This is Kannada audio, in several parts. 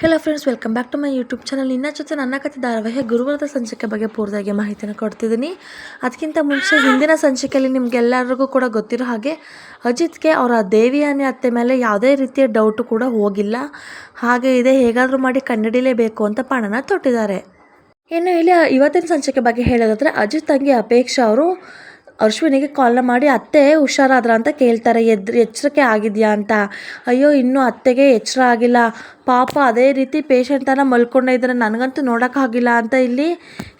Hello friends, welcome back to my YouTube channel. ನಿನ್ನ ಜೊತೆ ನನ್ನ ಕಥೆ ಧಾರಾವಾಹಿ ಗುರುವಾರದ ಸಂಚಿಕೆ ಬಗ್ಗೆ ಪೂರ್ತಿಯಾಗಿ ಮಾಹಿತಿನ ಕೊಡ್ತಿದ್ದೀನಿ. ಅದಕ್ಕಿಂತ ಮುಂಚೆ ಹಿಂದಿನ ಸಂಚಿಕೆಯಲ್ಲಿ ನಿಮಗೆಲ್ಲರಿಗೂ ಕೂಡ ಗೊತ್ತಿರೋ ಹಾಗೆ ಅಜಿತ್ಗೆ ಅವರ ದೇವಿಯಾನಿ ಅತ್ತೆ ಮೇಲೆ ಯಾವುದೇ ರೀತಿಯ ಡೌಟು ಕೂಡ ಹೋಗಿಲ್ಲ. ಹಾಗೆ ಇದೆ, ಹೇಗಾದರೂ ಮಾಡಿ ಕಂಡುಹಿಡಿಯಲೇಬೇಕು ಅಂತ ಪಣನ ತೊಟ್ಟಿದ್ದಾರೆ. ಇನ್ನು ಇಲ್ಲಿ ಇವತ್ತಿನ ಸಂಚಿಕೆ ಬಗ್ಗೆ ಹೇಳೋದಾದರೆ, ಅಜಿತ್ ತಂಗಿ ಅಪೇಕ್ಷಾ ಅವರು ಅಶ್ವಿನಿಗೆ ಕಾಲ್ನ ಮಾಡಿ ಅತ್ತೆ ಹುಷಾರಾದ್ರ ಅಂತ ಕೇಳ್ತಾರೆ. ಎಚ್ಚರಿಕೆ ಆಗಿದೆಯಾ ಅಂತ. ಅಯ್ಯೋ, ಇನ್ನೂ ಅತ್ತೆಗೆ ಎಚ್ಚರ ಆಗಿಲ್ಲ ಪಾಪ, ಅದೇ ರೀತಿ ಪೇಷಂಟನ್ನು ಮಲ್ಕೊಂಡೇ ಇದ್ದಾರೆ, ನನಗಂತೂ ನೋಡೋಕ್ಕಾಗಿಲ್ಲ ಅಂತ ಇಲ್ಲಿ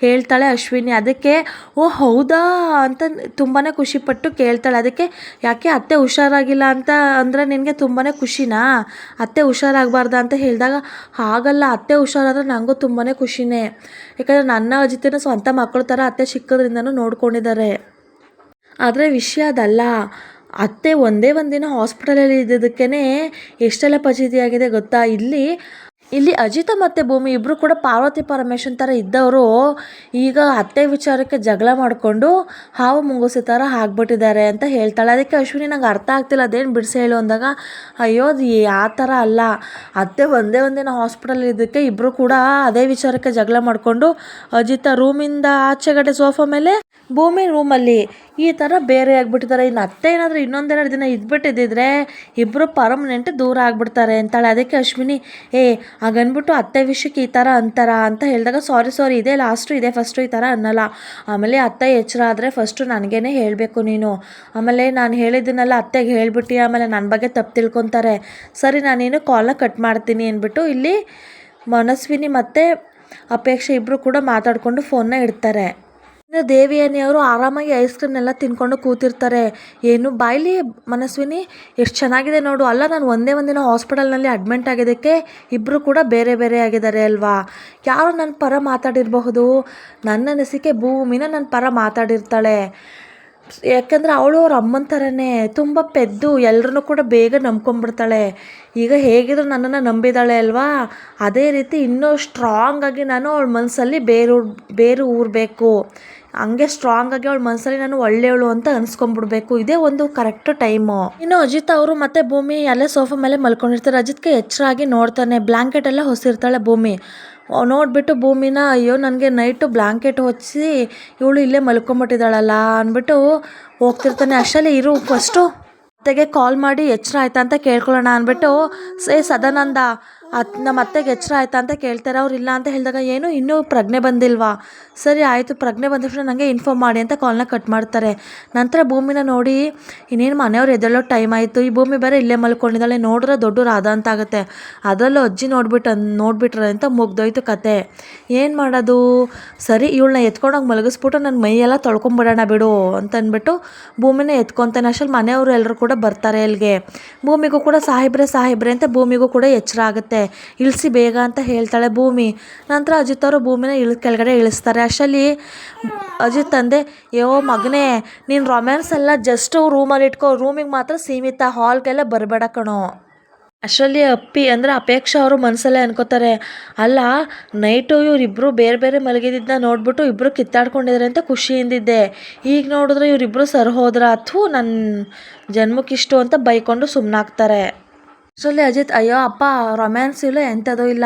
ಹೇಳ್ತಾಳೆ ಅಶ್ವಿನಿ. ಅದಕ್ಕೆ ಓ ಹೌದಾ ಅಂತ ತುಂಬಾ ಖುಷಿಪಟ್ಟು ಕೇಳ್ತಾಳೆ. ಅದಕ್ಕೆ ಯಾಕೆ ಅತ್ತೆ ಹುಷಾರಾಗಿಲ್ಲ ಅಂತ ಅಂದರೆ ನಿನಗೆ ತುಂಬಾ ಖುಷಿನಾ, ಅತ್ತೆ ಹುಷಾರಾಗಬಾರ್ದ ಅಂತ ಹೇಳಿದಾಗ, ಹಾಗಲ್ಲ, ಅತ್ತೆ ಹುಷಾರಾದರೆ ನನಗೂ ತುಂಬಾ ಖುಷಿನೇ. ಯಾಕಂದರೆ ನನ್ನ ಅಜಿತನ ಸ್ವಂತ ಮಕ್ಕಳ ಥರ ಅತ್ತೆ ಚಿಕ್ಕದ್ರಿಂದನೂ ನೋಡ್ಕೊಂಡಿದ್ದಾರೆ. ಆದರೆ ವಿಷಯ ಅದಲ್ಲ, ಅತ್ತೆ ಒಂದೇ ಒಂದಿನ ಹಾಸ್ಪಿಟಲಲ್ಲಿ ಇದ್ದಿದ್ದಕ್ಕೇ ಎಷ್ಟೆಲ್ಲ ಫಜೀತಿಯಾಗಿದೆ ಗೊತ್ತಾ. ಇಲ್ಲಿ ಅಜಿತ ಮತ್ತು ಭೂಮಿ ಇಬ್ಬರು ಕೂಡ ಪಾರ್ವತಿ ಪರಮೇಶ್ವರನ್ ಥರ ಇದ್ದವರು ಈಗ ಅತ್ತೆ ವಿಚಾರಕ್ಕೆ ಜಗಳ ಮಾಡಿಕೊಂಡು ಹಾವು ಮುಂಗುಸಿ ಥರ ಆಗ್ಬಿಟ್ಟಿದ್ದಾರೆ ಅಂತ ಹೇಳ್ತಾಳೆ. ಅದಕ್ಕೆ ಅಶ್ವಿನಿ, ನಂಗೆ ಅರ್ಥ ಆಗ್ತಿಲ್ಲ, ಅದೇನು ಬಿಡಿಸಿ ಹೇಳು ಅಂದಾಗ, ಅಯ್ಯೋ ಅದು ಆ ಥರ ಅಲ್ಲ, ಅತ್ತೆ ಒಂದೇ ಒಂದಿನ ಹಾಸ್ಪಿಟಲ್ ಇದ್ದಕ್ಕೆ ಇಬ್ಬರು ಕೂಡ ಅದೇ ವಿಚಾರಕ್ಕೆ ಜಗಳ ಮಾಡಿಕೊಂಡು ಅಜಿತ ರೂಮಿಂದ ಆಚೆಗಡೆ ಸೋಫಾ ಮೇಲೆ, ಭೂಮಿ ರೂಮಲ್ಲಿ ಈ ಥರ ಬೇರೆ ಆಗಿಬಿಟ್ಟಿದ್ದಾರೆ. ಇನ್ನು ಅತ್ತೆ ಏನಾದರೂ ಇನ್ನೊಂದೆರಡು ದಿನ ಇದ್ಬಿಟ್ಟಿದ್ದಿದ್ರೆ ಇಬ್ಬರು ಪರ್ಮನೆಂಟ್ ದೂರ ಆಗಿಬಿಡ್ತಾರೆ ಅಂತಾಳೆ. ಅದಕ್ಕೆ ಅಶ್ವಿನಿ, ಹಾಗನ್ಬಿಟ್ಟು ಅತ್ತೆ ವಿಷಯಕ್ಕೆ ಈ ಥರ ಅಂತಾರ ಅಂತ ಹೇಳಿದಾಗ, ಸಾರಿ ಇದೇ ಲಾಸ್ಟು, ಇದೇ ಫಸ್ಟು, ಈ ಥರ ಅನ್ನಲ್ಲ. ಆಮೇಲೆ ಅತ್ತೆ ಎಚ್ಚರ ಆದರೆ ಫಸ್ಟು ನನಗೇನೆ ಹೇಳಬೇಕು ನೀನು. ಆಮೇಲೆ ನಾನು ಹೇಳಿದ್ದನ್ನೆಲ್ಲ ಅತ್ತೆಗೆ ಹೇಳಿಬಿಟ್ಟು ಆಮೇಲೆ ನನ್ನ ಬಗ್ಗೆ ತಪ್ಪು ತಿಳ್ಕೊತಾರೆ. ಸರಿ, ನಾನೇನು ಕಾಲ್ನ ಕಟ್ ಮಾಡ್ತೀನಿ ಅಂದ್ಬಿಟ್ಟು ಇಲ್ಲಿ ಮನಸ್ವಿನಿ ಮತ್ತು ಅಪೇಕ್ಷೆ ಇಬ್ಬರು ಕೂಡ ಮಾತಾಡಿಕೊಂಡು ಫೋನ್ನ ಇಡ್ತಾರೆ. ಇನ್ನು ದೇವಿಯಾನಿ ಅವರು ಆರಾಮಾಗಿ ಐಸ್ ಕ್ರೀಮ್ನೆಲ್ಲ ತಿನ್ಕೊಂಡು ಕೂತಿರ್ತಾರೆ. ಏನು ಬಾಯ್ಲಿ ಮನಸ್ವಿನಿ, ಎಷ್ಟು ಚೆನ್ನಾಗಿದೆ ನೋಡು. ಅಲ್ಲ, ನಾನು ಒಂದಿನ ಹಾಸ್ಪಿಟಲ್ನಲ್ಲಿ ಅಡ್ಮಿಂಟ್ ಆಗಿದ್ದಕ್ಕೆ ಇಬ್ಬರು ಕೂಡ ಬೇರೆ ಬೇರೆ ಆಗಿದ್ದಾರೆ ಅಲ್ವಾ. ಯಾರು ನನ್ನ ಪರ ಮಾತಾಡಿರಬಹುದು? ನನ್ನ ಅನಿಸಿಕೆ ಭೂಮಿನ ನನ್ನ ಪರ ಮಾತಾಡಿರ್ತಾಳೆ. ಯಾಕಂದರೆ ಅವಳು ಅವ್ರ ಅಮ್ಮನ ಥರನೇ ತುಂಬ ಪೆದ್ದು, ಎಲ್ಲರನ್ನೂ ಕೂಡ ಬೇಗ ನಂಬ್ಕೊಂಡ್ಬಿಡ್ತಾಳೆ. ಈಗ ಹೇಗಿದ್ರು ನನ್ನನ್ನು ನಂಬಿದ್ದಾಳೆ ಅಲ್ವಾ, ಅದೇ ರೀತಿ ಇನ್ನೂ ಸ್ಟ್ರಾಂಗಾಗಿ ನಾನು ಅವಳ ಮನಸ್ಸಲ್ಲಿ ಬೇರು ಊರಬೇಕು. ಹಂಗೆ ಸ್ಟ್ರಾಂಗಾಗಿ ಅವಳ ಮನಸ್ಸಲ್ಲಿ ನಾನು ಒಳ್ಳೆಯವಳು ಅಂತ ಅನ್ಸ್ಕೊಂಡ್ಬಿಡ್ಬೇಕು. ಇದೇ ಒಂದು ಕರೆಕ್ಟ್ ಟೈಮು. ಇನ್ನು ಅಜಿತ್ ಅವರು ಮತ್ತು ಭೂಮಿ ಅಲ್ಲೇ ಸೋಫಾ ಮೇಲೆ ಮಲ್ಕೊಂಡಿರ್ತಾರೆ. ಅಜಿತ್ಗೆ ಎಚ್ಚರ ಆಗಿ ನೋಡ್ತಾನೆ. ಬ್ಲ್ಯಾಂಕೆಟ್ ಎಲ್ಲ ಹೊಸಿರ್ತಾಳೆ ಭೂಮಿ. ನೋಡಿಬಿಟ್ಟು ಭೂಮಿನ, ಅಯ್ಯೋ ನನಗೆ ನೈಟು ಬ್ಲ್ಯಾಂಕೆಟ್ ಹೊಚ್ಚಿ ಇವಳು ಇಲ್ಲೇ ಮಲ್ಕೊಂಬಿಟ್ಟಿದ್ದಾಳಲ್ಲ ಅಂದ್ಬಿಟ್ಟು ಹೋಗ್ತಿರ್ತಾನೆ. ಅಷ್ಟರಲ್ಲಿ ಇರು, ಫಸ್ಟು ಅತ್ತೆಗೆ ಕಾಲ್ ಮಾಡಿ ಎಚ್ಚರ ಆಯ್ತಾ ಅಂತ ಕೇಳ್ಕೊಳ್ಳೋಣ ಅಂದ್ಬಿಟ್ಟು, ಸದಾನಂದ ನಮ್ಮ ಅತ್ತೆಗೆ ಎಚ್ಚರ ಆಯ್ತಾ ಅಂತ ಕೇಳ್ತಾರೆ. ಅವ್ರು ಇಲ್ಲ ಅಂತ ಹೇಳಿದಾಗ, ಏನು ಇನ್ನೂ ಪ್ರಜ್ಞೆ ಬಂದಿಲ್ವಾ? ಸರಿ ಆಯಿತು, ಪ್ರಜ್ಞೆ ಬಂದ ತಕ್ಷಣ ನನಗೆ ಇನ್ಫಾರ್ಮ್ ಮಾಡಿ ಅಂತ ಕಾಲ್ನ ಕಟ್ ಮಾಡ್ತಾರೆ. ನಂತರ ಭೂಮಿನ ನೋಡಿ, ಇನ್ನೇನು ಮನೆಯವ್ರು ಎದ್ದೇಳೋ ಟೈಮ್ ಆಯಿತು, ಈ ಭೂಮಿ ಬೇರೆ ಇಲ್ಲೇ ಮಲ್ಕೊಂಡಿದ್ದಾಳೆ, ನೋಡಿದ್ರೆ ದೊಡ್ಡ ರಾಧ ಅಂತ ಆಗುತ್ತೆ. ಅದರಲ್ಲೂ ಅಜ್ಜಿ ನೋಡ್ಬಿಟ್ರೆ ಅಂತ ಮುಗ್ದೋಯ್ತು ಕತೆ. ಏನು ಮಾಡೋದು? ಸರಿ, ಇವಳನ್ನ ಎತ್ಕೊಂಡೋಗಿ ಮಲಗಿಸ್ಬಿಟ್ಟು ನನ್ನ ಮೈಯೆಲ್ಲ ತೊಳ್ಕೊಂಬಿಡೋಣ ಬಿಡು ಅಂತ ಅಂದ್ಬಿಟ್ಟು ಭೂಮಿನ ಎತ್ಕೊತಾನೆ. ಅಷ್ಟರಲ್ಲಿ ಮನೆಯವರು ಎಲ್ಲರೂ ಕೂಡ ಬರ್ತಾರೆ ಅಲ್ಲಿಗೆ. ಭೂಮಿಗೂ ಕೂಡ ಸಾಹೇಬ್ರೆ ಅಂತ ಭೂಮಿಗೂ ಕೂಡ ಎಚ್ಚರ ಆಗುತ್ತೆ. ಇಳಿಸಿ ಬೇಗ ಅಂತ ಹೇಳ್ತಾಳೆ ಭೂಮಿ. ನಂತರ ಅಜಿತ್ ಅವರು ಭೂಮಿನ ಕೆಳಗಡೆ ಇಳಿಸ್ತಾರೆ. ಅಷ್ಟರಲ್ಲಿ ಅಜಿತ್ ತಂದೆ, ಯೋ ಮಗನೇ, ನೀನು ರೊಮ್ಯಾನ್ಸ್ ಎಲ್ಲ ಜಸ್ಟ್ ರೂಮಲ್ಲಿ ಇಟ್ಕೋ, ರೂಮಿಗೆ ಮಾತ್ರ ಸೀಮಿತ, ಹಾಲ್ಗೆಲ್ಲ ಬರಬೇಡ ಕಣೋ. ಅಷ್ಟರಲ್ಲಿ ಅಪೇಕ್ಷಾ ಅವರು ಮನಸ್ಸಲ್ಲೇ ಅನ್ಕೋತಾರೆ, ಅಲ್ಲ ನೈಟು ಇವರಿಬ್ಬರು ಬೇರೆ ಬೇರೆ ಮಲಗಿದ್ದ ನೋಡ್ಬಿಟ್ಟು ಇಬ್ಬರು ಕಿತ್ತಾಡ್ಕೊಂಡಿದ್ದಾರೆ ಅಂತ ಖುಷಿಯಿಂದಿದ್ದೆ, ಈಗ ನೋಡಿದ್ರೆ ಇವರಿಬ್ಬರು ಸರ್ ಹೋದ್ರ, ಅಥ್ವಾ ನನ್ನ ಜನ್ಮಕ್ಕಿಷ್ಟು ಅಂತ ಬೈಕೊಂಡು ಸುಮ್ಮನಾಗ್ತಾರೆ. ಅಷ್ಟರಲ್ಲಿ ಅಜಿತ್, ಅಯ್ಯೋ ಅಪ್ಪ, ರೊಮ್ಯಾನ್ಸ್ ಇಲ್ಲ, ಎಂಥದೂ ಇಲ್ಲ.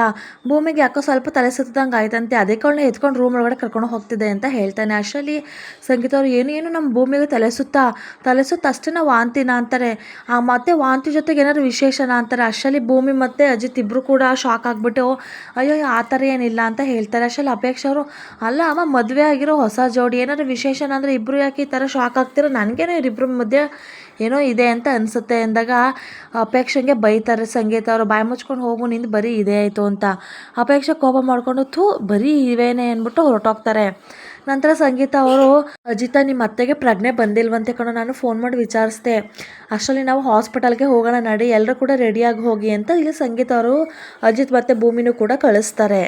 ಭೂಮಿಗೆ ಯಾಕೋ ಸ್ವಲ್ಪ ತಲೆ ಸುತ್ತದಂಗೆ ಆಯ್ತಂತೆ, ಅದಕ್ಕೆ ಅವಳನ್ನ ಎತ್ಕೊಂಡು ರೂಮ್ ಒಳಗಡೆ ಕರ್ಕೊಂಡು ಹೋಗ್ತಿದ್ದೆ ಅಂತ ಹೇಳ್ತಾನೆ. ಅಷ್ಟರಲ್ಲಿ ಸಂಗೀತ ಅವರು, ಏನು ನಮ್ಮ ಭೂಮಿಗೆ ತಲೆ ಸುತ್ತ ಅಷ್ಟೇನ ವಾಂತಿನ ಅಂತಾರೆ. ಮತ್ತೆ ವಾಂತಿ ಜೊತೆಗೆ ಏನಾದ್ರು ವಿಶೇಷನ ಅಂತಾರೆ. ಅಷ್ಟರಲ್ಲಿ ಭೂಮಿ ಮತ್ತು ಅಜಿತ್ ಇಬ್ಬರು ಕೂಡ ಶಾಕ್ ಆಗಿಬಿಟ್ಟು, ಅಯ್ಯೋ ಆ ಥರ ಏನಿಲ್ಲ ಅಂತ ಹೇಳ್ತಾರೆ. ಅಷ್ಟರಲ್ಲಿ ಅಪೇಕ್ಷೆ ಅವರು, ಅಲ್ಲ ಅಮ್ಮ, ಮದುವೆ ಆಗಿರೋ ಹೊಸ ಜೋಡಿ, ಏನಾದ್ರು ವಿಶೇಷನ ಅಂದರೆ ಇಬ್ಬರು ಯಾಕೆ ಈ ಥರ ಶಾಕ್ ಆಗ್ತಿರೋ, ನನಗೇನೋ ಇವರಿಬ್ಬರ ಮಧ್ಯೆ ಏನೋ ಇದೆ ಅಂತ ಅನಿಸುತ್ತೆ ಅಂದಾಗ ಅಪೇಕ್ಷೆಗೆ ಬೈತಾರೆ ಸಂಗೀತ ಅವರು, ಬಾಯಿ ಮುಚ್ಕೊಂಡು ಹೋಗು, ನಿಂದು ಬರೀ ಇದೇ ಆಯಿತು ಅಂತ. ಅಪೇಕ್ಷೆ ಕೋಪ ಮಾಡಿಕೊಂಡು, ಬರೀ ಇವೇನೆ ಅಂದ್ಬಿಟ್ಟು ಹೊರಟೋಗ್ತಾರೆ. ನಂತರ ಸಂಗೀತ ಅವರು, ಅಜಿತ ನಿಮ್ಮ ಅತ್ತೆಗೆ ಪ್ರಜ್ಞೆ ಬಂದಿಲ್ವಂತೆ ಕಣೋ, ನಾನು ಫೋನ್ ಮಾಡಿ ವಿಚಾರಿಸ್ದೆ, ಅಷ್ಟರಲ್ಲಿ ನಾವು ಹಾಸ್ಪಿಟಲ್ಗೆ ಹೋಗೋಣ ನಡಿ, ಎಲ್ಲರೂ ಕೂಡ ರೆಡಿಯಾಗಿ ಹೋಗಿ ಅಂತ ಇಲ್ಲಿ ಸಂಗೀತ ಅವರು ಅಜಿತ್ ಮತ್ತು ಭೂಮಿನೂ ಕೂಡ ಕಳಿಸ್ತಾರೆ.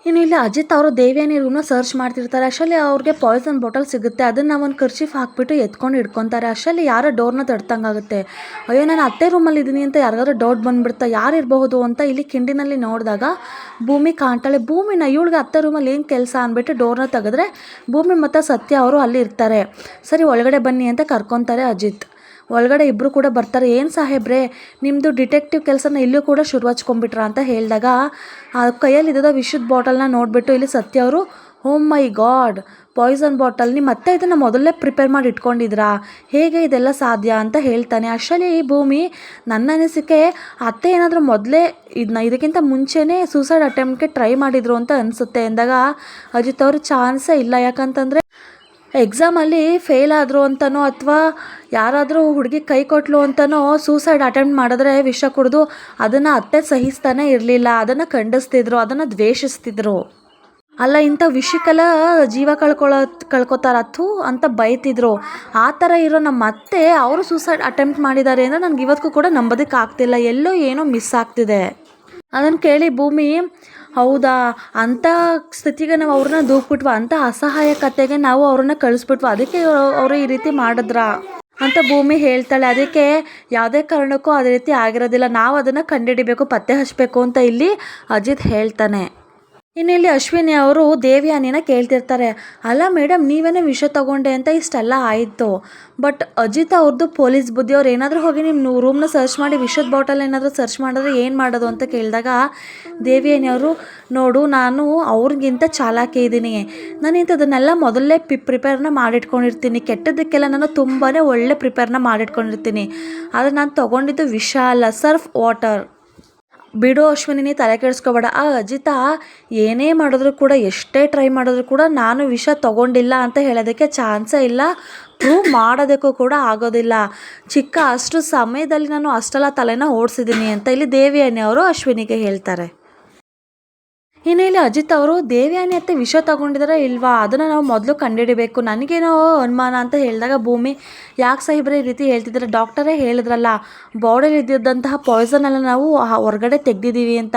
ಇನ್ನು ಇಲ್ಲಿ ಅಜಿತ್ ಅವರು ದೇವಿಯಾನಿ ರೂಮ್ನ ಸರ್ಚ್ ಮಾಡ್ತಿರ್ತಾರೆ. ಅಷ್ಟರಲ್ಲಿ ಅವ್ರಿಗೆ ಪಾಯ್ಸನ್ ಬಾಟಲ್ ಸಿಗುತ್ತೆ. ಅದನ್ನು ಒಂದು ಕರ್ಚೀಫ್ ಹಾಕ್ಬಿಟ್ಟು ಎತ್ಕೊಂಡು ಇಟ್ಕೊತಾರೆ. ಅಷ್ಟರಲ್ಲಿ ಯಾರೋ ಡೋರ್ನ ತಡ್ತಂಗಾಗುತ್ತೆ. ಅಯ್ಯೋ, ನಾನು ಅತ್ತೆ ರೂಮಲ್ಲಿ ಇದ್ದೀನಿ ಅಂತ ಯಾರಿಗಾದ್ರೂ ಡೌಟ್ ಬಂದುಬಿಡ್ತಾ, ಯಾರಿರಬಹುದು ಅಂತ ಇಲ್ಲಿ ಕಿಂಡಿನಲ್ಲಿ ನೋಡಿದಾಗ ಭೂಮಿ ಕಾಣ್ತಾಳೆ. ಭೂಮಿನ ಇವಳಿಗೆ ಅತ್ತೆ ರೂಮಲ್ಲಿ ಏನು ಕೆಲಸ ಅಂದ್ಬಿಟ್ಟು ಡೋರ್ನ ತೆಗೆದ್ರೆ ಭೂಮಿ ಮತ್ತು ಸತ್ಯ ಅವರು ಅಲ್ಲಿ ಇರ್ತಾರೆ. ಸರಿ ಒಳಗಡೆ ಬನ್ನಿ ಅಂತ ಕರ್ಕೊತಾರೆ ಅಜಿತ್. ಒಳಗಡೆ ಇಬ್ಬರು ಕೂಡ ಬರ್ತಾರೆ. ಏನು ಸಾಹೇಬ್ರೆ ನಿಮ್ಮದು ಡಿಟೆಕ್ಟಿವ್ ಕೆಲಸನ ಇಲ್ಲೂ ಕೂಡ ಶುರು ಹಚ್ಕೊಂಡ್ಬಿಟ್ರ ಅಂತ ಹೇಳಿದಾಗ ಆ ಕೈಯಲ್ಲಿದ್ದ ವಿಷದ ಬಾಟಲ್ನ ನೋಡಿಬಿಟ್ಟು ಇಲ್ಲಿ ಸತ್ಯ ಅವರು ಓ ಮೈ ಗಾಡ್ ಪಾಯ್ಸನ್ ಬಾಟಲ್ ನಿಮ್ಮ ಮತ್ತೆ ಇದನ್ನು ಮೊದಲೇ ಪ್ರಿಪೇರ್ ಮಾಡಿ ಇಟ್ಕೊಂಡಿದ್ರಾ, ಹೇಗೆ ಇದೆಲ್ಲ ಸಾಧ್ಯ ಅಂತ ಹೇಳ್ತಾನೆ. ಆ್ಯಕ್ಚುಲಿ ಈ ಭೂಮಿ ನನ್ನ ಅನಿಸಿಕೆ ಅತ್ತೆ ಏನಾದರೂ ಮೊದಲೇ ಇದಕ್ಕಿಂತ ಮುಂಚೆನೇ ಸೂಸೈಡ್ ಅಟೆಂಪ್ಟ್ಗೆ ಟ್ರೈ ಮಾಡಿದ್ರು ಅಂತ ಅನಿಸುತ್ತೆ ಎಂದಾಗ ಅಜಿತ್ ಅವರು ಚಾನ್ಸೇ ಇಲ್ಲ. ಯಾಕಂತಂದರೆ ಎಕ್ಸಾಮಲ್ಲಿ ಫೇಲ್ ಆದರು ಅಂತನೋ ಅಥವಾ ಯಾರಾದರೂ ಹುಡುಗಿ ಕೈ ಕೊಟ್ಲು ಅಂತನೋ ಸೂಸೈಡ್ ಅಟೆಂಪ್ಟ್ ಮಾಡಿದ್ರೆ ವಿಷ ಕುಡಿದು ಅದನ್ನು ಅತ್ತೆ ಸಹಿಸ್ತಾನೆ ಇರಲಿಲ್ಲ, ಅದನ್ನು ಖಂಡಿಸ್ತಿದ್ರು, ಅದನ್ನು ದ್ವೇಷಿಸ್ತಿದ್ರು. ಅಲ್ಲ ಇಂಥ ವಿಷಯಕ್ಕೆಲ್ಲ ಜೀವ ಕಳ್ಕೊತಾರ ಅಥು ಅಂತ ಬೈತಿದ್ರು. ಆ ಥರ ಇರೋ ನಮ್ಮ ಅತ್ತೆ ಅವರು ಸೂಸೈಡ್ ಅಟೆಂಪ್ಟ್ ಮಾಡಿದ್ದಾರೆ ಅಂದರೆ ನನಗೆ ಇವತ್ತಿಗೂ ಕೂಡ ನಂಬೋದಕ್ಕೆ ಆಗ್ತಿಲ್ಲ, ಎಲ್ಲೋ ಏನೋ ಮಿಸ್ ಆಗ್ತಿದೆ. ಅದನ್ನು ಕೇಳಿ ಭೂಮಿ ಹೌದಾ ಅಂಥ ಸ್ಥಿತಿಗೆ ನಾವು ಅವ್ರನ್ನ ದೂಕ್ಬಿಟ್ವ, ಅಂಥ ಅಸಹಾಯಕತೆಗೆ ನಾವು ಅವ್ರನ್ನ ಕಳಿಸ್ಬಿಟ್ವ, ಅದಕ್ಕೆ ಅವರು ಈ ರೀತಿ ಮಾಡಿದ್ರಾ ಅಂತ ಭೂಮಿ ಹೇಳ್ತಾಳೆ. ಅದಕ್ಕೆ ಯಾವುದೇ ಕಾರಣಕ್ಕೂ ಅದೇ ರೀತಿ ಆಗಿರೋದಿಲ್ಲ, ನಾವು ಅದನ್ನು ಕಂಡುಹಿಡಿಬೇಕು, ಪತ್ತೆ ಹಚ್ಚಬೇಕು ಅಂತ ಇಲ್ಲಿ ಅಜಿತ್ ಹೇಳ್ತಾನೆ. ಇನ್ನು ಇಲ್ಲಿ ಅಶ್ವಿನಿ ಅವರು ದೇವಯಾನಿನ ಕೇಳ್ತಿರ್ತಾರೆ, ಅಲ್ಲ ಮೇಡಮ್ ನೀವೇನೇ ವಿಷ ತಗೊಂಡೆ ಅಂತ ಇಷ್ಟೆಲ್ಲ ಆಯಿತು, ಬಟ್ ಅಜಿತ್ ಅವ್ರದ್ದು ಪೊಲೀಸ್ ಬುದ್ಧಿ, ಅವ್ರು ಏನಾದರೂ ಹೋಗಿ ನಿಮ್ಮ ರೂಮ್ನ ಸರ್ಚ್ ಮಾಡಿ ವಿಷದ ಬಾಟಲ್ ಏನಾದರೂ ಸರ್ಚ್ ಮಾಡಿದ್ರೆ ಏನು ಮಾಡೋದು ಅಂತ ಕೇಳಿದಾಗ ದೇವಯಾನಿ ಅವರು ನೋಡು ನಾನು ಅವ್ರಿಗಿಂತ ಚಾಲಾಕಿ ಇದ್ದೀನಿ, ನಾನು ಇಂಥದನ್ನೆಲ್ಲ ಮೊದಲೇ ಪ್ರಿಪೇರ್ನ ಮಾಡಿಟ್ಕೊಂಡಿರ್ತೀನಿ, ಕೆಟ್ಟದಕ್ಕೆಲ್ಲ ನಾನು ತುಂಬಾ ಒಳ್ಳೆ ಪ್ರಿಪೇರ್ನ ಮಾಡಿಟ್ಕೊಂಡಿರ್ತೀನಿ, ಆದರೆ ನಾನು ತೊಗೊಂಡಿದ್ದು ವಿಷ ಅಲ್ಲ ಸರ್ಫ್ ವಾಟರ್. ಬಿಡು ಅಶ್ವಿನಿ ತಲೆ ಕೆಡಿಸ್ಕೋಬೇಡ, ಆ ಅಜಿತ ಏನೇ ಮಾಡಿದ್ರು ಕೂಡ ಎಷ್ಟೇ ಟ್ರೈ ಮಾಡಿದ್ರು ಕೂಡ ನಾನು ವಿಷ ತೊಗೊಂಡಿಲ್ಲ ಅಂತ ಹೇಳೋದಕ್ಕೆ ಚಾನ್ಸೇ ಇಲ್ಲ, ಪ್ರೂವ್ ಮಾಡೋದಕ್ಕೂ ಕೂಡ ಆಗೋದಿಲ್ಲ, ಅಷ್ಟು ಸಮಯದಲ್ಲಿ ನಾನು ಅಷ್ಟೆಲ್ಲ ತಲೆನ ಓಡಿಸಿದ್ದೀನಿ ಅಂತ ಇಲ್ಲಿ ದೇವಯಾನಿ ಅವರು ಅಶ್ವಿನಿಗೆ ಹೇಳ್ತಾರೆ. ಇನ್ನು ಇಲ್ಲಿ ಅಜಿತ್ ಅವರು ದೇವಯಾನಿ ಅತ್ತೆ ವಿಷ ತಗೊಂಡಿದಾರ ಇಲ್ವಾ ಅದನ್ನು ನಾವು ಮೊದಲು ಕಂಡುಹಿಡಿಬೇಕು, ನನಗೇನೋ ಅನುಮಾನ ಅಂತ ಹೇಳಿದಾಗ ಭೂಮಿ ಯಾಕೆ ಸಾಹೇಬ್ರೆ ಈ ರೀತಿ ಹೇಳ್ತಿದ್ದಾರೆ, ಡಾಕ್ಟರೇ ಹೇಳಿದ್ರಲ್ಲ ಬಾಡಿಲಿ ಇದ್ದಿದ್ದಂತಹ ಪಾಯ್ಸನೆಲ್ಲ ನಾವು ಹೊರಗಡೆ ತೆಗ್ದಿದ್ದೀವಿ ಅಂತ,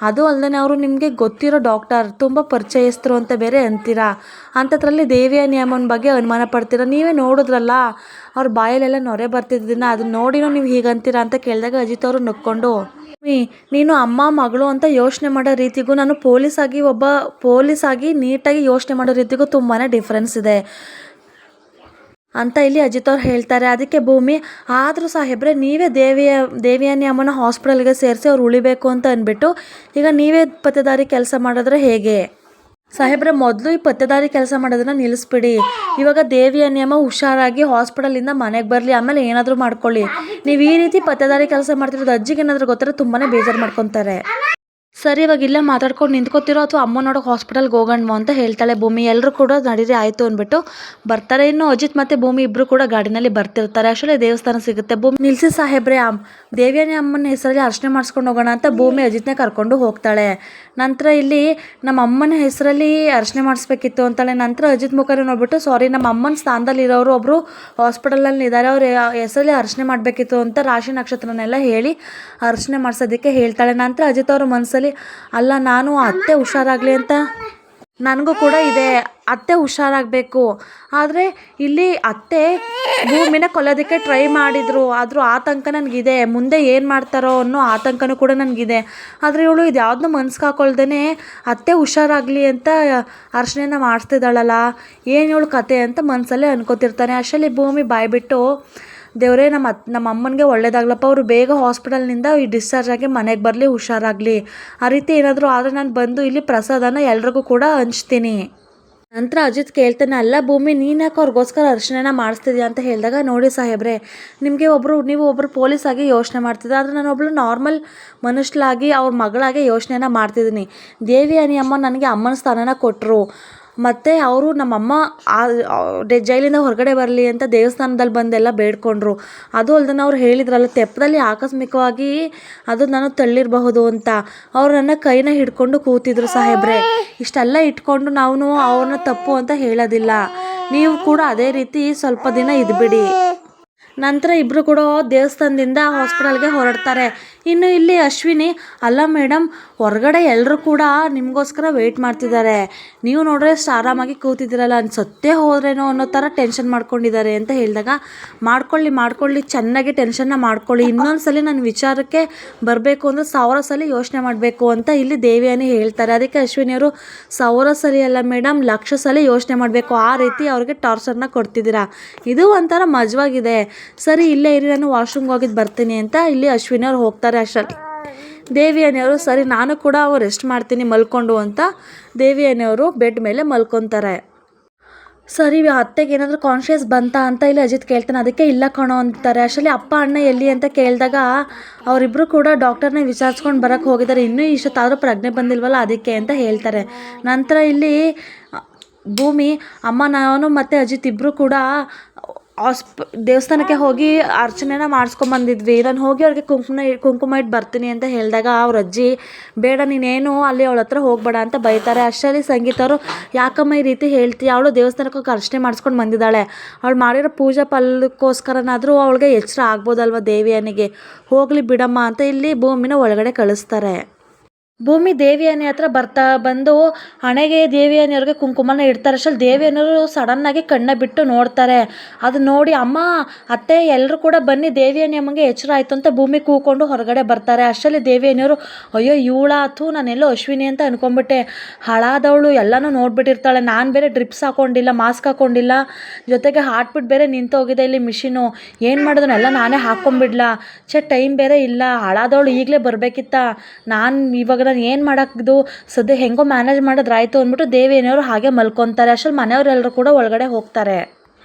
ಅದು ಅಲ್ಲದೆ ಅವರು ನಿಮಗೆ ಗೊತ್ತಿರೋ ಡಾಕ್ಟರ್ ತುಂಬ ಪರಿಚಯಸ್ಥರು ಅಂತ ಬೇರೆ ಅಂತೀರಾ, ಅಂಥದ್ರಲ್ಲಿ ದೇವಯಾನಿ ಅಮ್ಮನ ಬಗ್ಗೆ ಅನುಮಾನ ಪಡ್ತೀರಾ, ನೀವೇ ನೋಡಿದ್ರಲ್ಲ ಅವ್ರ ಬಾಯಲ್ಲೆಲ್ಲ ನೊರೆ ಬರ್ತಿದ್ದನ್ನ ಅದನ್ನ ನೋಡಿನೂ ನೀವು ಹೀಗಂತೀರಾ ಅಂತ ಕೇಳಿದಾಗ ಅಜಿತ್ ಅವರು ನಕ್ಕೊಂಡು ನೀನು ಅಮ್ಮ ಮಗಳು ಅಂತ ಯೋಚನೆ ಮಾಡೋ ರೀತಿಗೂ ನಾನು ಪೊಲೀಸ್ ಆಗಿ ನೀಟಾಗಿ ಯೋಚನೆ ಮಾಡೋ ರೀತಿಗೂ ತುಂಬಾ ಡಿಫ್ರೆನ್ಸ್ ಇದೆ ಅಂತ ಇಲ್ಲಿ ಅಜಿತ್ ಅವ್ರು ಹೇಳ್ತಾರೆ. ಅದಕ್ಕೆ ಭೂಮಿ ಆದರೂ ಸಾಹೇಬ್ರೆ ನೀವೇ ದೇವಯಾನಿ ಅಮ್ಮನ ಹಾಸ್ಪಿಟಲ್ಗೆ ಸೇರಿಸಿ ಅವ್ರು ಉಳಿಬೇಕು ಅಂತ ಅಂದ್ಬಿಟ್ಟು ಈಗ ನೀವೇ ಪತ್ತೇದಾರಿ ಕೆಲಸ ಮಾಡಿದ್ರೆ ಹೇಗೆ ಸಾಹೇಬ್ರೆ, ಮೊದಲು ಈ ಪತ್ತೇದಾರಿ ಕೆಲಸ ಮಾಡೋದನ್ನ ನಿಲ್ಲಿಸ್ಬಿಡಿ, ಇವಾಗ ದೇವಿಯಾನಿ ಅಮ್ಮ ಹುಷಾರಾಗಿ ಹಾಸ್ಪಿಟಲಿಂದ ಮನೆಗೆ ಬರಲಿ, ಆಮೇಲೆ ಏನಾದರೂ ಮಾಡ್ಕೊಳ್ಳಿ, ನೀವು ಈ ರೀತಿ ಪತ್ತೇದಾರಿ ಕೆಲಸ ಮಾಡ್ತಿರೋದು ಅಜ್ಜಿಗೆ ಏನಾದರೂ ಗೊತ್ತಾದ್ರೆ ತುಂಬಾ ಬೇಜಾರು ಮಾಡ್ಕೊತಾರೆ. ಸರಿ ಇವಾಗ ಇಲ್ಲೇ ಮಾತಾಡ್ಕೊಂಡು ನಿಂತ್ಕೋತಿರೋ ಅಥವಾ ಅಮ್ಮ ನೋಡೋಕೆ ಹಾಸ್ಪಿಟಲ್ಗೆ ಹೋಗೋಣ ಅಂತ ಹೇಳ್ತಾಳೆ ಭೂಮಿ. ಎಲ್ಲರೂ ಕೂಡ ನಡೀರಿ ಆಯಿತು ಅಂದ್ಬಿಟ್ಟು ಬರ್ತಾರೆ. ಇನ್ನು ಅಜಿತ್ ಮತ್ತು ಭೂಮಿ ಇಬ್ಬರು ಕೂಡ ಗಾಡಿನಲ್ಲಿ ಬರ್ತಿರ್ತಾರೆ. ಅಷ್ಟರಲ್ಲಿ ದೇವಸ್ಥಾನ ಸಿಗುತ್ತೆ. ಭೂಮಿ ನಿಲ್ಸಿ ಸಾಹೇಬ್ರೆ, ದೇವಿಯಾನಿ ಅಮ್ಮನ ಹೆಸರಲ್ಲಿ ಅರ್ಚನೆ ಮಾಡಿಸ್ಕೊಂಡು ಹೋಗೋಣ ಅಂತ ಭೂಮಿ ಅಜಿತ್ನೇ ಕರ್ಕೊಂಡು ಹೋಗ್ತಾಳೆ. ನಂತರ ಇಲ್ಲಿ ನಮ್ಮ ಅಮ್ಮನ ಹೆಸರಲ್ಲಿ ಅರ್ಚನೆ ಮಾಡಿಸ್ಬೇಕಿತ್ತು ಅಂತಾಳೆ. ನಂತರ ಅಜಿತ್ ಮುಖಾನ ನೋಡ್ಬಿಟ್ಟು ಸಾರಿ ನಮ್ಮ ಅಮ್ಮನ ಸ್ಥಾನದಲ್ಲಿ ಇರೋರು ಒಬ್ಬರು ಹಾಸ್ಪಿಟಲಲ್ಲಿ ಇದ್ದಾರೆ, ಅವ್ರ ಹೆಸರಲ್ಲಿ ಅರ್ಚನೆ ಮಾಡಬೇಕಿತ್ತು ಅಂತ ರಾಶಿ ನಕ್ಷತ್ರನೆಲ್ಲ ಹೇಳಿ ಅರ್ಚನೆ ಮಾಡಿಸೋದಕ್ಕೆ ಹೇಳ್ತಾಳೆ. ನಂತರ ಅಜಿತ್ ಅವ್ರ ಮನಸ್ಸಲ್ಲಿ ಅಲ್ಲ ನಾನು ಅತ್ತೆ ಹುಷಾರಾಗಲಿ ಅಂತ ನನಗೂ ಕೂಡ ಇದೆ, ಅತ್ತೆ ಹುಷಾರಾಗಬೇಕು, ಆದರೆ ಇಲ್ಲಿ ಅತ್ತೆ ಭೂಮಿನ ಕೊಲ್ಲೋದಕ್ಕೆ ಟ್ರೈ ಮಾಡಿದರು, ಆದರೂ ಆತಂಕ ನನಗಿದೆ, ಮುಂದೆ ಏನು ಮಾಡ್ತಾರೋ ಅನ್ನೋ ಆತಂಕನೂ ಕೂಡ ನನಗಿದೆ. ಆದರೆ ಇವಳು ಇದು ಯಾವುದನ್ನೂ ಮನ್ಸಿಗೆ ಹಾಕೊಳ್ದೇ ಅತ್ತೆ ಹುಷಾರಾಗಲಿ ಅಂತ ಅರ್ಚನೆನ ಮಾಡಿಸ್ತಿದ್ದಾಳಲ್ಲ, ಏನು ಇವಳು ಕತೆ ಅಂತ ಮನಸ್ಸಲ್ಲೇ ಅನ್ಕೋತಿರ್ತಾನೆ. ಅಷ್ಟರಲ್ಲಿ ಭೂಮಿ ಬಾಯ್ಬಿಟ್ಟು ದೇವರೇ ನಮ್ಮ ಅಮ್ಮನಿಗೆ ಒಳ್ಳೇದಾಗ್ಲಪ್ಪ, ಅವರು ಬೇಗ ಹಾಸ್ಪಿಟಲ್ನಿಂದ ಡಿಸ್ಚಾರ್ಜ್ ಆಗಿ ಮನೆಗೆ ಬರಲಿ, ಹುಷಾರಾಗಲಿ, ಆ ರೀತಿ ಏನಾದರೂ ಆದರೆ ನಾನು ಬಂದು ಇಲ್ಲಿ ಪ್ರಸಾದನ ಎಲ್ರಿಗೂ ಕೂಡ ಹಂಚ್ತೀನಿ. ನಂತರ ಅಜಿತ್ ಕೇಳ್ತಾನೆ, ಅಲ್ಲ ಭೂಮಿ ನೀನು ಯಾಕೆ ಅವ್ರಿಗೋಸ್ಕರ ಅರ್ಚನೆನ ಮಾಡಿಸ್ತಿದ್ಯಾ ಅಂತ ಹೇಳಿದಾಗ ನೋಡಿ ಸಾಹೇಬ್ರೆ, ನೀವು ಒಬ್ಬರು ಪೊಲೀಸಾಗಿ ಯೋಚನೆ ಮಾಡ್ತಿದ್ದೆ, ಆದರೆ ನಾನು ಒಬ್ಬಳು ನಾರ್ಮಲ್ ಮನುಷ್ಯಲಾಗಿ ಅವ್ರ ಮಗಳಾಗಿ ಯೋಚನೆನ ಮಾಡ್ತಿದ್ದೀನಿ. ದೇವಿಯಾನಿ ಅಮ್ಮ ನನಗೆ ಅಮ್ಮನ ಸ್ಥಾನನ ಕೊಟ್ಟರು, ಮತ್ತು ಅವರು ನಮ್ಮಮ್ಮ ಜೈಲಿಂದ ಹೊರಗಡೆ ಬರಲಿ ಅಂತ ದೇವಸ್ಥಾನದಲ್ಲಿ ಬಂದೆಲ್ಲ ಬೇಡ್ಕೊಂಡ್ರು, ಅದು ಅಲ್ದೇ ಅವ್ರು ಹೇಳಿದ್ರಲ್ಲ ತೆಪ್ಪದಲ್ಲಿ ಆಕಸ್ಮಿಕವಾಗಿ ಅದು ನಾನು ತಳ್ಳಿರಬಹುದು ಅಂತ, ಅವ್ರು ನನ್ನ ಕೈನ ಹಿಡ್ಕೊಂಡು ಕೂತಿದ್ರು ಸಾಹೇಬ್ರೆ, ಇಷ್ಟೆಲ್ಲ ಇಟ್ಕೊಂಡು ನಾವು ಅವ್ರನ್ನ ತಪ್ಪು ಅಂತ ಹೇಳೋದಿಲ್ಲ, ನೀವು ಕೂಡ ಅದೇ ರೀತಿ ಸ್ವಲ್ಪ ದಿನ ಇದ್ಬಿಡಿ. ನಂತರ ಇಬ್ಬರು ಕೂಡ ದೇವಸ್ಥಾನದಿಂದ ಹಾಸ್ಪಿಟಲ್ಗೆ ಹೊರಡ್ತಾರೆ. ಇನ್ನು ಇಲ್ಲಿ ಅಶ್ವಿನಿ, ಅಲ್ಲ ಮೇಡಮ್, ಹೊರಗಡೆ ಎಲ್ಲರೂ ಕೂಡ ನಿಮಗೋಸ್ಕರ ವೆಯ್ಟ್ ಮಾಡ್ತಿದ್ದಾರೆ, ನೀವು ನೋಡ್ರೆ ಅಷ್ಟು ಆರಾಮಾಗಿ ಕೂತಿದ್ದೀರಲ್ಲ, ಸತ್ತೇ ಹೋದ್ರೇನೋ ಅನ್ನೋ ಥರ ಟೆನ್ಷನ್ ಮಾಡ್ಕೊಂಡಿದ್ದಾರೆ ಅಂತ ಹೇಳಿದಾಗ, ಮಾಡ್ಕೊಳ್ಳಿ ಚೆನ್ನಾಗಿ ಟೆನ್ಷನ್ನ ಮಾಡ್ಕೊಳ್ಳಿ, ಇನ್ನೊಂದು ಸಲ ನನ್ನ ವಿಚಾರಕ್ಕೆ ಬರಬೇಕು ಅಂದರೆ 1000 ಸಲ ಯೋಚನೆ ಮಾಡಬೇಕು ಅಂತ ಇಲ್ಲಿ ದೇವಿಯಾನಿ ಹೇಳ್ತಾರೆ. ಅದಕ್ಕೆ ಅಶ್ವಿನಿಯವರು 1000 ಸಲ ಅಲ್ಲ ಮೇಡಮ್, 1,00,000 ಸಲ ಯೋಚನೆ ಮಾಡಬೇಕು, ಆ ರೀತಿ ಅವ್ರಿಗೆ ಟಾರ್ಚರ್ನ ಕೊಡ್ತಿದ್ದೀರಾ, ಇದು ಒಂಥರ ಮಜವಾಗಿದೆ, ಸರಿ ಇಲ್ಲೇ ಇರಿ, ನಾನು ವಾಶ್ರೂಮ್ಗೆ ಹೋಗಿದ್ದು ಬರ್ತೀನಿ ಅಂತ ಇಲ್ಲಿ ಅಶ್ವಿನಿಯವ್ರು ಹೋಗ್ತಾರೆ. ಅಷ್ಟರಲ್ಲಿ ದೇವಿಯಾನಿಯವರು, ಸರಿ ನಾನು ಕೂಡ ರೆಸ್ಟ್ ಮಾಡ್ತೀನಿ ಮಲ್ಕೊಂಡು ಅಂತ ದೇವಿಯಾನಿಯವರು ಬೆಡ್ ಮೇಲೆ ಮಲ್ಕೊತಾರೆ. ಸರಿ ಅತ್ತೆಗೆ ಏನಾದರೂ ಕಾನ್ಷಿಯಸ್ ಬಂತಾ ಅಂತ ಇಲ್ಲಿ ಅಜಿತ್ ಕೇಳ್ತಾನೆ. ಅದಕ್ಕೆ ಇಲ್ಲ ಕಣೋ ಅಂತಾರೆ. ಅಷ್ಟರಲ್ಲಿ ಅಪ್ಪ ಅಣ್ಣ ಎಲ್ಲಿ ಅಂತ ಕೇಳಿದಾಗ ಅವರಿಬ್ಬರು ಕೂಡ ಡಾಕ್ಟರ್ನ ವಿಚಾರಿಸ್ಕೊಂಡು ಬರೋಕ್ಕೆ ಹೋಗಿದ್ದಾರೆ, ಇನ್ನೂ ಇಷ್ಟೊತ್ತಾದರೂ ಪ್ರಜ್ಞೆ ಬಂದಿಲ್ವಲ್ಲ ಅದಕ್ಕೆ ಅಂತ ಹೇಳ್ತಾರೆ. ನಂತರ ಇಲ್ಲಿ ಭೂಮಿ, ಅಮ್ಮ ನಾನು ಮತ್ತು ಅಜಿತ್ ಇಬ್ಬರು ಕೂಡ ದೇವಸ್ಥಾನಕ್ಕೆ ಹೋಗಿ ಅರ್ಚನೆನ ಮಾಡಿಸ್ಕೊಂಬಂದಿದ್ವಿ, ನಾನು ಹೋಗಿ ಅವ್ರಿಗೆ ಕುಂಕುಮ ಇಟ್ಟು ಬರ್ತೀನಿ ಅಂತ ಹೇಳಿದಾಗ ಅವ್ರ ಅಜ್ಜಿ, ಬೇಡ ನೀನೇನು ಅಲ್ಲಿ ಅವಳ ಹತ್ರ ಹೋಗ್ಬೇಡ ಅಂತ ಬೈತಾರೆ. ಅಷ್ಟರಲ್ಲಿ ಸಂಗೀತವರು, ಯಾಕಮ್ಮ ಈ ರೀತಿ ಹೇಳ್ತೀಯ, ಅವಳು ದೇವಸ್ಥಾನಕ್ಕೆ ಹೋಗಿ ಅರ್ಚನೆ ಮಾಡಿಸ್ಕೊಂಡು ಬಂದಿದ್ದಾಳೆ, ಅವಳು ಮಾಡಿರೋ ಪೂಜಾ ಫಲಕ್ಕೋಸ್ಕರನಾದರೂ ಅವಳಿಗೆ ಎಚ್ಚರ ಆಗ್ಬೋದಲ್ವ ದೇವಿಯನಿಗೆ, ಹೋಗಲಿ ಬಿಡಮ್ಮ ಅಂತ ಇಲ್ಲಿ ಭೂಮಿನ ಒಳಗಡೆ ಕಳಿಸ್ತಾರೆ. ಭೂಮಿ ದೇವಿಯಾನಿ ಹತ್ರ ಬಂದು ಹಣೆಗೆ ದೇವಿಯಾನಿಯವ್ರಿಗೆ ಕುಂಕುಮನ ಇಡ್ತಾರೆ. ಅಷ್ಟರಲ್ಲಿ ದೇವಿಯಾನಿಯವರು ಸಡನ್ನಾಗಿ ಕಣ್ಣ ಬಿಟ್ಟು ನೋಡ್ತಾರೆ. ಅದು ನೋಡಿ, ಅಮ್ಮ ಅತ್ತೆ ಎಲ್ಲರೂ ಕೂಡ ಬನ್ನಿ, ದೇವಿಯಾನಿ ಅಮ್ಮಂಗೆ ಎಚ್ಚರ ಆಯಿತು ಅಂತ ಭೂಮಿ ಕೂಕೊಂಡು ಹೊರಗಡೆ ಬರ್ತಾರೆ. ಅಷ್ಟರಲ್ಲಿ ದೇವಿಯಾನಿಯವರು, ಅಯ್ಯೋ ಇವಳಾತು, ನಾನೆಲ್ಲೋ ಅಶ್ವಿನಿ ಅಂತ ಅನ್ಕೊಂಡ್ಬಿಟ್ಟೆ, ಹಾಳಾದವಳು ಎಲ್ಲನೂ ನೋಡ್ಬಿಟ್ಟಿರ್ತಾಳೆ, ನಾನು ಬೇರೆ ಡ್ರಿಪ್ಸ್ ಹಾಕ್ಕೊಂಡಿಲ್ಲ, ಮಾಸ್ಕ್ ಹಾಕ್ಕೊಂಡಿಲ್ಲ, ಜೊತೆಗೆ ಹಾರ್ಟ್ ಬೀಟ್ ಬೇರೆ ನಿಂತೋಗಿದೆ ಇಲ್ಲಿ ಮಿಷಿನು, ಏನು ಮಾಡೋದನ್ನೆಲ್ಲ ನಾನೇ ಹಾಕ್ಕೊಂಬಿಡ್ಲಾ, ಟೈಮ್ ಬೇರೆ ಇಲ್ಲ, ಹಾಳಾದವಳು ಈಗಲೇ ಬರಬೇಕಿತ್ತ, ನಾನು ಏನು ಮಾಡೋದು, ಸದ್ಯ ಹೆಂಗೋ ಮ್ಯಾನೇಜ್ ಮಾಡೋದ್ರಾಯ್ತು ಅಂದ್ಬಿಟ್ಟು ದೇವಿಯಾನಿಯವರು ಹಾಗೆ ಮಲ್ಕೊತಾರೆ. ಅಷ್ಟರಲ್ಲಿ ಮನೆಯವರೆಲ್ಲರೂ ಕೂಡ ಒಳಗಡೆ ಹೋಗ್ತಾರೆ.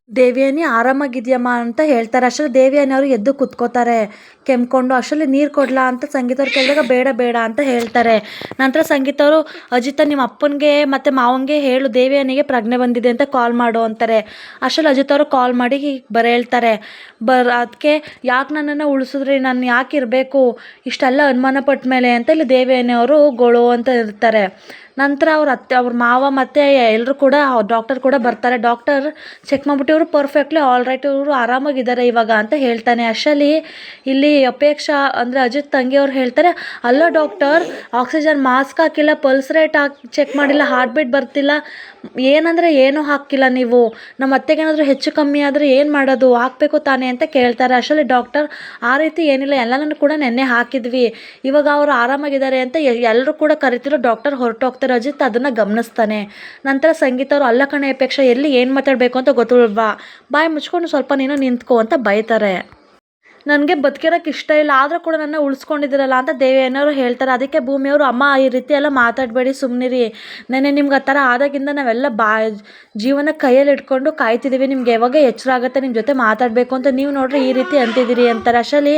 ದೇವಿಯಾನಿ ಆರಾಮಾಗಿದೆಯಮ್ಮ ಅಂತ ಹೇಳ್ತಾರೆ. ಅಷ್ಟರಲ್ಲಿ ದೇವಿಯಾನಿಯವರು ಎದ್ದು ಕುತ್ಕೋತಾರೆ ಕೆಮ್ಕೊಂಡು. ಅಷ್ಟರಲ್ಲಿ ನೀರು ಕೊಡ್ಲಾ ಅಂತ ಸಂಗೀತವ್ರು ಕೇಳಿದಾಗ ಬೇಡ ಅಂತ ಹೇಳ್ತಾರೆ. ನಂತರ ಸಂಗೀತವರು, ಅಜಿತ ನಿಮ್ಮ ಅಪ್ಪನಿಗೆ ಮತ್ತು ಮಾವನಿಗೆ ಹೇಳು ದೇವಿಯಾನಿಗೆ ಪ್ರಜ್ಞೆ ಬಂದಿದೆ ಅಂತ ಕಾಲ್ ಮಾಡು ಅಂತಾರೆ. ಅಷ್ಟರಲ್ಲಿ ಅಜಿತ್ ಅವರು ಕಾಲ್ ಮಾಡಿ ಹೇಳ್ತಾರೆ, ಅದಕ್ಕೆ ಯಾಕೆ ನನ್ನನ್ನು ಉಳಿಸಿದ್ರಿ, ನಾನು ಯಾಕೆ ಇರಬೇಕು ಇಷ್ಟೆಲ್ಲ ಅನುಮಾನ ಪಟ್ಟ ಮೇಲೆ ಅಂತ ಇಲ್ಲಿ ದೇವಿಯಾನಿಯವರು ಗೋಳು ಅಂತ ಇರ್ತಾರೆ. ನಂತರ ಅವ್ರ ಮಾವ ಮತ್ತು ಎಲ್ಲರೂ ಕೂಡ ಡಾಕ್ಟರ್ ಕೂಡ ಬರ್ತಾರೆ. ಡಾಕ್ಟರ್ ಚೆಕ್ ಮಾಡಿಬಿಟ್ಟು ಇವರು ಪರ್ಫೆಕ್ಟ್ಲಿ ಆಲ್ ರೈಟ್, ಇವರು ಆರಾಮಾಗಿದ್ದಾರೆ ಇವಾಗ ಅಂತ ಹೇಳ್ತಾನೆ. ಅಷ್ಟರಲ್ಲಿ ಇಲ್ಲಿ ಅಪೇಕ್ಷಾ ಅಂದರೆ ಅಜಿತ್ ತಂಗಿಯವ್ರು ಹೇಳ್ತಾರೆ, ಅಲ್ಲ ಡಾಕ್ಟರ್, ಆಕ್ಸಿಜನ್ ಮಾಸ್ಕ್ ಹಾಕಿಲ್ಲ, ಪಲ್ಸ್ ರೇಟ್ ಚೆಕ್ ಮಾಡಿಲ್ಲ, ಹಾರ್ಟ್ ಬೀಟ್ ಬರ್ತಿಲ್ಲ, ಏನಂದರೆ ಏನೂ ಹಾಕಿಲ್ಲ ನೀವು, ನಮ್ಮ ಅತ್ತೆಗೇನಾದರೂ ಹೆಚ್ಚು ಕಮ್ಮಿ ಆದರೆ ಏನು ಮಾಡೋದು, ಹಾಕಬೇಕು ತಾನೇ ಅಂತ ಕೇಳ್ತಾರೆ. ಅಷ್ಟರಲ್ಲಿ ಡಾಕ್ಟರ್, ಆ ರೀತಿ ಏನಿಲ್ಲ, ಎಲ್ಲನೂ ಕೂಡ ನೆನ್ನೆ ಹಾಕಿದ್ವಿ, ಇವಾಗ ಅವರು ಆರಾಮಾಗಿದ್ದಾರೆ ಅಂತ ಎಲ್ಲರೂ ಕೂಡ ಕರಿತಿರೋ ಡಾಕ್ಟರ್ ಹೊರಟೋಗ್ತಾರೆ. ಅಜಿತ್ ಅದನ್ನು ಗಮನಿಸ್ತಾನೆ. ನಂತರ ಸಂಗೀತವರು, ಅಲ್ಲ ಕಣೆ ಅಪೇಕ್ಷಾ, ಎಲ್ಲಿ ಏನು ಮಾತಾಡಬೇಕು ಅಂತ ಗೊತ್ತಿಲ್ವಾ, ಬಾಯಿ ಮುಚ್ಕೊಂಡು ಸ್ವಲ್ಪ ನೀನು ನಿಂತ್ಕೋ ಅಂತ ಬೈತಾರೆ. ನನಗೆ ಬದುಕಿರೋಕ್ಕೆ ಇಷ್ಟ ಇಲ್ಲ, ಆದರೂ ಕೂಡ ನನ್ನ ಉಳಿಸ್ಕೊಂಡಿದ್ದೀರಲ್ಲ ಅಂತ ದೇವಿಯಾನಿಯವರು ಹೇಳ್ತಾರೆ. ಅದಕ್ಕೆ ಭೂಮಿಯವರು, ಅಮ್ಮ ಈ ರೀತಿ ಎಲ್ಲ ಮಾತಾಡಬೇಡಿ, ಸುಮ್ಮನಿರಿ, ನೆನ್ನೆ ನಿಮ್ಗೆ ಆ ಥರ ಆದಾಗಿಂದ ನಾವೆಲ್ಲ ಜೀವನ ಕೈಯಲ್ಲಿ ಇಟ್ಕೊಂಡು ಕಾಯ್ತಿದ್ದೀವಿ, ನಿಮ್ಗೆ ಯಾವಾಗ ಎಚ್ಚರ ಆಗುತ್ತೆ ನಿಮ್ಮ ಜೊತೆ ಮಾತಾಡಬೇಕು ಅಂತ, ನೀವು ನೋಡ್ರಿ ಈ ರೀತಿ ಅಂತಿದ್ದೀರಿ ಅಂತಾರೆ. ಅಷ್ಟರಲ್ಲಿ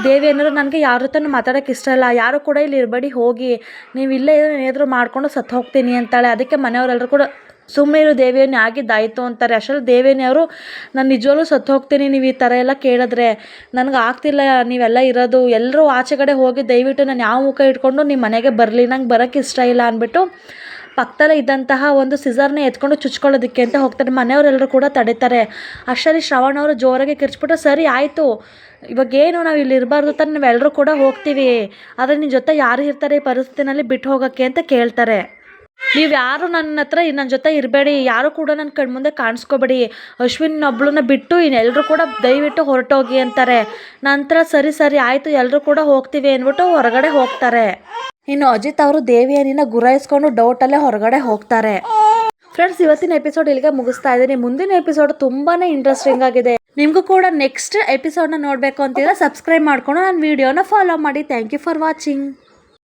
ದೇವಿಯಾನಿಯವರು, ನನಗೆ ಯಾರ ಜೊತೆ ಮಾತಾಡೋಕ್ಕೆ ಇಷ್ಟ ಇಲ್ಲ, ಯಾರು ಕೂಡ ಇಲ್ಲಿ ಇರಬೇಡಿ, ಹೋಗಿ ನೀವು ಇಲ್ಲೇ ಏನಾದರೂ ಮಾಡ್ಕೊಂಡು ಸತ್ತು ಹೋಗ್ತೀನಿ ಅಂತಾಳೆ. ಅದಕ್ಕೆ ಮನೆಯವರೆಲ್ಲರೂ ಕೂಡ ಸುಮ್ಮನೆ ಇರು ದೇವಿಯಾನಿ, ಆಗಿದ್ದಾಯಿತು ಅಂತಾರೆ. ಅಷ್ಟರಲ್ಲಿ ದೇವಿಯಾನಿಯವರು, ನಾನು ನಿಜವಾಗ್ಲೂ ಸತ್ತು ಹೋಗ್ತೀನಿ ನೀವು ಈ ಥರ ಎಲ್ಲ ಕೇಳಿದ್ರೆ, ನನಗೆ ಆಗ್ತಿಲ್ಲ ನೀವೆಲ್ಲ ಇರೋದು, ಎಲ್ಲರೂ ಆಚೆಗಡೆ ಹೋಗಿ ದಯವಿಟ್ಟು ನಾನು ಯಾವ ಮುಖ ಇಟ್ಕೊಂಡು ನಿಮ್ಮ ಮನೆಗೆ ಬರಲಿ, ನಂಗೆ ಬರೋಕ್ಕೆ ಇಷ್ಟ ಇಲ್ಲ ಅಂದ್ಬಿಟ್ಟು ಪಕ್ಕದಲ್ಲೇ ಇದ್ದಂತಹ ಒಂದು ಸಿಸರ್ನ ಎತ್ಕೊಂಡು ಚುಚ್ಕೊಳ್ಳೋದಕ್ಕೆ ಅಂತ ಹೋಗ್ತಾರೆ. ಮನೆಯವರೆಲ್ಲರೂ ಕೂಡ ತಡೀತಾರೆ. ಅಷ್ಟರಲ್ಲಿ ಶ್ರವಣ್ ಅವರು ಜೋರಾಗಿ ಕಿರ್ಚ್ಬಿಟ್ಟು, ಸರಿ ಆಯಿತು, ಇವಾಗೇನು ನಾವು ಇಲ್ಲಿ ಇರಬಾರ್ದು ತಾನೆ, ನಾವೆಲ್ಲರೂ ಕೂಡ ಹೋಗ್ತೀವಿ, ಆದರೆ ನಿನ್ನ ಜೊತೆ ಯಾರು ಇರ್ತಾರೆ ಈ ಪರಿಸ್ಥಿತಿನಲ್ಲಿ ಬಿಟ್ಟು ಹೋಗೋಕ್ಕೆ ಅಂತ ಕೇಳ್ತಾರೆ. ನೀವು ಯಾರು ನನ್ನ ಜೊತೆ ಇರಬೇಡಿ, ಯಾರು ಕೂಡ ನನ್ನ ಕಣ್ಮುಂದೆ ಕಾಣಿಸ್ಕೋಬೇಡಿ, ಅಶ್ವಿನೊಬ್ಳನ್ನ ಬಿಟ್ಟು ಇನ್ನೆಲ್ಲರೂ ಕೂಡ ದಯವಿಟ್ಟು ಹೊರಟೋಗಿ ಅಂತಾರೆ. ನಂತರ ಸರಿ ಆಯಿತು ಎಲ್ಲರೂ ಕೂಡ ಹೋಗ್ತೀವಿ ಅಂದ್ಬಿಟ್ಟು ಹೊರಗಡೆ ಹೋಗ್ತಾರೆ. ಇನ್ನು ಅಜಿತ್ ಅವರು ದೇವಿಯಾನಿನ ಗುರಾಯಿಸ್ಕೊಂಡು ಡೌಟಲ್ಲೇ ಹೊರಗಡೆ ಹೋಗ್ತಾರೆ. ಫ್ರೆಂಡ್ಸ್, ಇವತ್ತಿನ ಎಪಿಸೋಡ್ ಇಲ್ಲಿಗೆ ಮುಗಿಸ್ತಾ ಇದ್ದೀನಿ. ಮುಂದಿನ ಎಪಿಸೋಡ್ ತುಂಬಾ ಇಂಟ್ರೆಸ್ಟಿಂಗ್ ಆಗಿದೆ. ನಿಮಗೂ ಕೂಡ ನೆಕ್ಸ್ಟ್ ಎಪಿಸೋಡ್ನ ನೋಡಬೇಕು ಅಂತಿದ್ರೆ ಸಬ್ಸ್ಕ್ರೈಬ್ ಮಾಡ್ಕೊಂಡು ನನ್ನ ವಿಡಿಯೋನ ಫಾಲೋ ಮಾಡಿ. Thank you for watching.